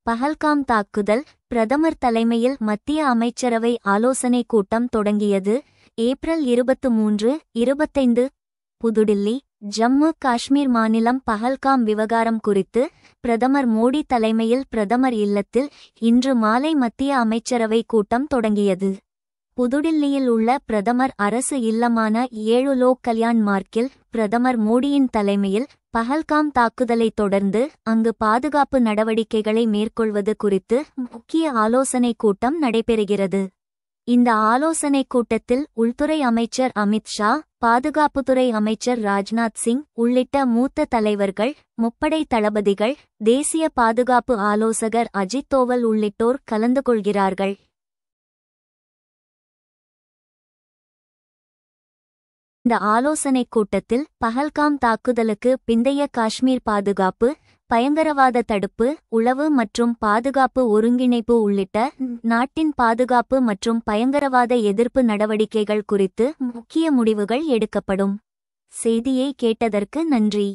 பஹல்காம் தாக்குதல். பிரதமர் தலைமையில் மத்திய அமைச்சரவை ஆலோசனை கூட்டம் தொடங்கியது. ஏப்ரல் 23, 25. புதுடில்லி. ஜம்மு காஷ்மீர் மாநிலம் பஹல்காம் விவகாரம் குறித்து பிரதமர் மோடி தலைமையில் பிரதமர் இல்லத்தில் இன்று மாலை மத்திய அமைச்சரவை கூட்டம் தொடங்கியது. புதுடில்லியில் உள்ள பிரதமர் அரசு இல்லமான 7 லோக் கல்யாண் மார்க்கில் பிரதமர் மோடியின் தலைமையில் பஹல்காம் தாக்குதலைத் தொடர்ந்து அங்கு பாதுகாப்பு நடவடிக்கைகளை மேற்கொள்வது குறித்து முக்கிய ஆலோசனை கூட்டம் நடைபெறுகிறது. இந்த ஆலோசனை கூட்டத்தில் உள்துறை அமைச்சர் அமித் ஷா, பாதுகாப்புத்துறை அமைச்சர் ராஜ்நாத் சிங் உள்ளிட்ட மூத்த தலைவர்கள், முப்படை தளபதிகள், தேசிய பாதுகாப்பு ஆலோசகர் அஜித் தோவல் உள்ளிட்டோர் கலந்து கொள்கிறார்கள். இந்த ஆலோசனைக் கூட்டத்தில் பஹல்காம் தாக்குதலுக்கு பிந்தைய காஷ்மீர் பாதுகாப்பு, பயங்கரவாத தடுப்பு, உளவு மற்றும் பாதுகாப்பு ஒருங்கிணைப்பு உள்ளிட்ட நாட்டின் பாதுகாப்பு மற்றும் பயங்கரவாத எதிர்ப்பு நடவடிக்கைகள் குறித்து முக்கிய முடிவுகள் எடுக்கப்படும். செய்தியை கேட்டதற்கு நன்றி.